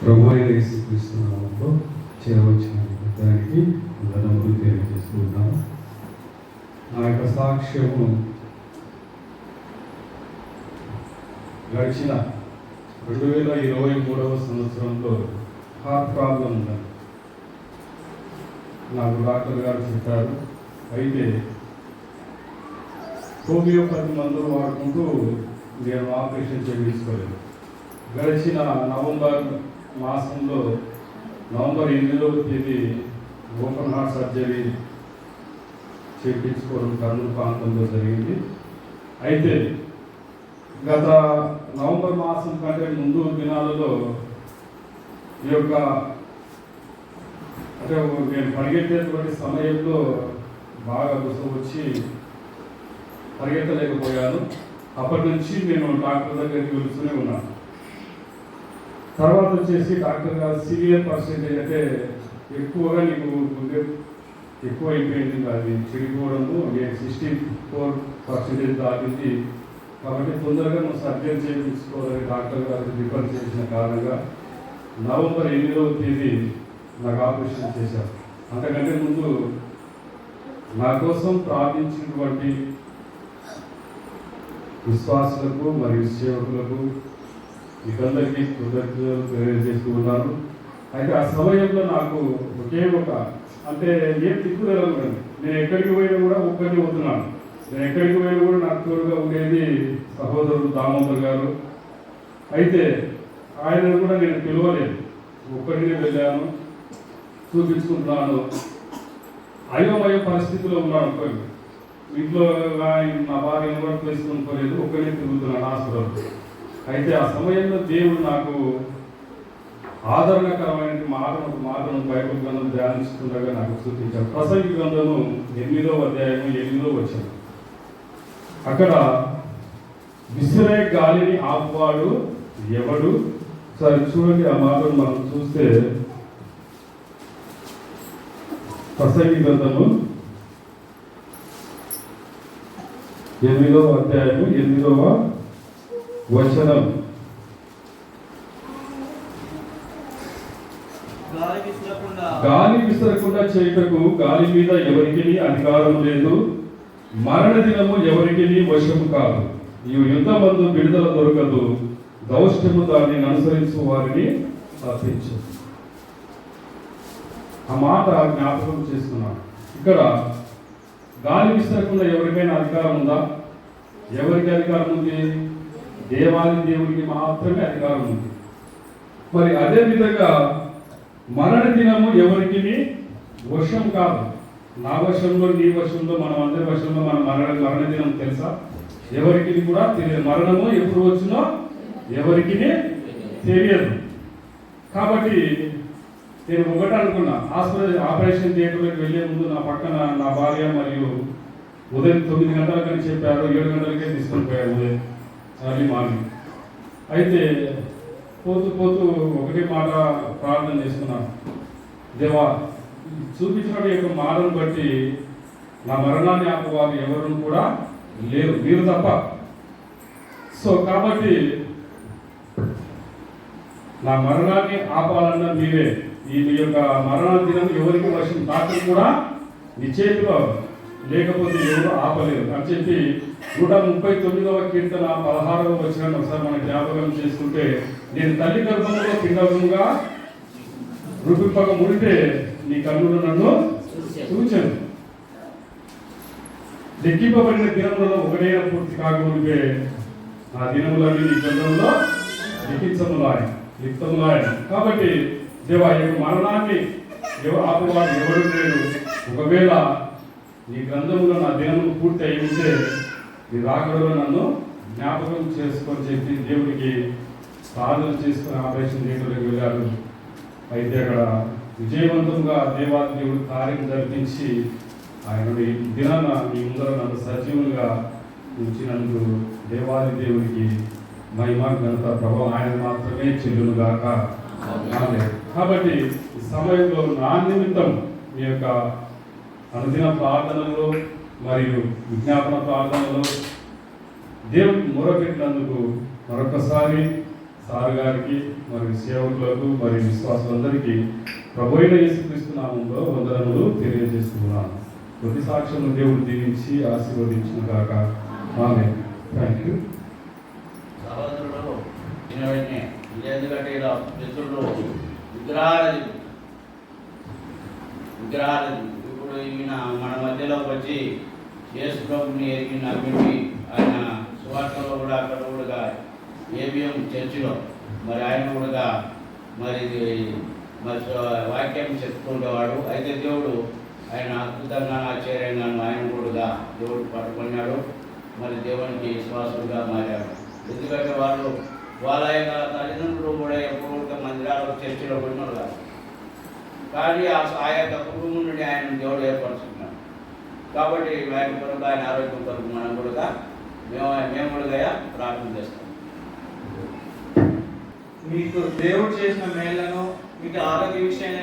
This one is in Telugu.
ప్రభు అయిన యేసుక్రీస్తు నామములో చేరవచ్చిన దానికి వందనములు తెలియజేస్తూ ఉన్నాము. నా యొక్క సాక్ష్యము గడిచిన 2023 సంవత్సరంలో హార్ట్ ప్రాబ్లం ఉందని నాకు డాక్టర్ గారు చెప్పారు. అయితే హోమియోపతి మందులు వాడుకుంటూ నేను ఆపరేషన్ చేయించుకోలేదు. గడిచిన నవంబర్ మాసంలో నవంబర్ 8వ తేదీ ఓపెన్ హార్ట్ సర్జరీ చేయించుకోవడం కర్నూలు ప్రాంతంలో జరిగింది. అయితే గత నవంబర్ మాసం కంటే ముందు దినాలలో ఈ యొక్క అంటే నేను పరిగెత్తేటువంటి సమయంలో బాగా గుస వచ్చి పరిగెత్తలేకపోయాను. అప్పటి నుంచి నేను డాక్టర్ దగ్గరికి వెళ్తూనే ఉన్నాను. తర్వాత వచ్చేసి డాక్టర్ గారు సివియర్ పర్సెంటేజ్ అంటే ఎక్కువగా నీకు గుండె ఎక్కువ అయిపోయింది, అది చెడిపోవడము 64% దాటింది, కాబట్టి తొందరగా నువ్వు సర్జరీ చేయించుకోవాలని డాక్టర్ గారు రిఫర్ చేసిన కారణంగా నవంబర్ 8వ తేదీ నాకు ఆపరేషన్ చేశారు. అంతకంటే ముందు నా కోసం ప్రార్థించినటువంటి విశ్వాసులకు మరియు సేవకులకు మీకందరికీ కృతజ్ఞతలు తెలియజేస్తూ ఉన్నాను. అయితే ఆ సమయంలో నాకు ఒకే అంటే ఏం తిప్పుదలను కానీ నేను ఎక్కడికి పోయినా కూడా ఒక్కరిని పోతున్నాను. నేను ఎక్కడికి పోయినా కూడా నాకు తోడుగా ఉండేది సహోదరుడు దామోదర్ గారు. అయితే ఆయనను కూడా నేను పిలవలేదు, ఒక్కడినే వెళ్ళాను, చూపించుకుంటున్నాను. అయోమయ పరిస్థితిలో ఉన్నాను. ఒక్కరిని ఇంట్లో నా భార్యను కూడా తెలుసుకొనుకోలేదు, ఒక్కరినే తిరుగుతున్నాను హాస్పిటల్. అయితే ఆ సమయంలో దేవుడు నాకు ఆదరణకరమైన మాటను బైబిల్ గ్రంథం ధ్యానిస్తుండగా నాకు సూచించారు. ప్రసంగి గ్రంథము 8వ అధ్యాయము 8వ వచనం. అక్కడ విసిరే గాలిని ఆపువాడు ఎవడు? సరే చూడండి, ఆ మాటను మనం చూస్తే ప్రసంగి గ్రంథము 8వ అధ్యాయము 8వ వచనం. గాలి విసరకుండా చేయుటకు గాలి మీద ఎవరికి అధికారం లేదు, మరణ దినము ఎవరికి వశము కాదు, ఈ యుద్ధమందు విడుదల దొరకదు, దౌష్ట్యము దాన్ని అనుసరించు వారిని తప్పించు. ఆ మాట జ్ఞాపకం చేసుకున్నాను. ఇక్కడ గాలి విసరకుండా ఎవరికైనా అధికారం ఉందా? ఎవరికి అధికారం ఉంది? దేవాది దేవుడికి మాత్రమే అధికారం ఉంది. మరి అదే విధంగా మరణ దినము ఎవరికి వశం కాదు. నా వశంలో, నీ వశంలో, మనం అందరి వశంలో మన మరణ దినం తెలుసా? ఎవరికి కూడా తెలియదు. మరణము ఎప్పుడు వచ్చినో ఎవరికి తెలియదు. కాబట్టి నేను ఒకటి అనుకున్నా, ఆపరేషన్ థియేటర్లోకి వెళ్ళే ముందు నా పక్కన నా భార్య మరియు ఉదయం 9 గంటలకని చెప్పారు, 7 గంటలకే తీసుకొని పోయారు ఉదయం ఎర్లీ మార్నింగ్. అయితే పోతూ పోతూ ఒకటే మాట ప్రార్థన చేసుకున్నాను, దేవా చూపించిన యొక్క మాటను బట్టి నా మరణాన్ని ఆపవారు ఎవరు కూడా లేరు, మీరు తప్ప. సో కాబట్టి నా మరణాన్ని ఆపాలన్న మీరే. ఈ యొక్క మరణ దినం ఎవరికి వశం? డాక్టర్ కూడా నీ చేతిలో లేకపోతే ఎవరు ఆపలేరు అని చెప్పి 139వ కీర్తన 16వ వచనాన్ని ఒకసారి మనం జ్ఞాపకం చేసుకుంటే, నేను తల్లి గర్భంలో పిండముగా రూపింపక ముడితే నీ కన్నులు నన్ను చూచాను, లెక్కింపబడిన దినములలో ఒకటైనా పూర్తి కాకమునిపే ఆ దినములన్నీ నీ గ్రంథంలో లిఖితములాయన. కాబట్టి దేవా, ఈ మరణాన్ని ఆపవాడు ఎవరు లేరు. ఒకవేళ నీ గ్రంథంలో నా దినములు పూర్తి అయి ఉంటే నీ రాకడలో నన్ను జ్ఞాపకం చేసుకొని చెప్పి దేవుడికి ప్రార్థన చేసుకుని ఆపరేషన్ థియేటర్లోకి వెళ్ళారు. అయితే అక్కడ విజయవంతంగా దేవాది దేవుడు కార్యం జరిపించి ఆయన దినాన మీ ముందర నన్ను సజీవులుగా ఉంచినందుకు దేవాది దేవుడికి మహిమ ఘనత ప్రభావం ఆయన మాత్రమే చెల్లునుగాక. కాబట్టి ఈ సమయంలో నా నిమిత్తం మీ యొక్క అనుదిన ప్రార్థనలో మరియు విజ్ఞాపన ప్రార్థనలో దేవుడికి మొరపెట్టినందుకు మరొకసారి సార్ గారికి మరి సేవకులకు మరి విశ్వాసులందరికీ ప్రభు అయిన యేసుక్రీస్తు నామంలో వందనములు తెలియజేస్తున్నాను. కొద్ది సాక్ష్యం దేవుడు దీవించి ఆశీర్వదించిన కాక. ఆమేన్. Thank you. సహోదరుడు వెంటనే ఎందుకంటే ఇలా మిత్రులు విగ్రహాలు ఇప్పుడు ఈయన మన మధ్యలోకి వచ్చి యేసు ప్రభుని ఎరిగి నమ్మి ఆయన సువార్తలో కూడా అక్కడ కూడా ఏబిఎం చర్చిలో మరి ఆయన కూడా మరి వాక్యం చెప్పుకుంటేవాడు. అయితే దేవుడు ఆయన అద్భుతంగా ఆశ్చర్యంగాను ఆయన కూడా దేవుడు పట్టుకున్నాడు. మరి దేవునికి విశ్వాసులుగా మారాడు. ఎందుకంటే వాళ్ళ యొక్క తల్లిదండ్రులు కూడా ఎప్పుడు మందిరాలు చర్చిలో ఉన్నారు కాదు, కానీ ఆ యొక్క కుటుంబం నుండి ఆయన దేవుడు ఏర్పరుచుకున్నాడు. కాబట్టి ఆయన కొరకు ఆయన ఆరోగ్యం కొరకు మనం కూడా మేము కూడా ప్రార్థన చేస్తాం. మీకు దేవుడు చేసిన మేళ్లను, మీకు ఆరోగ్య విషయంలో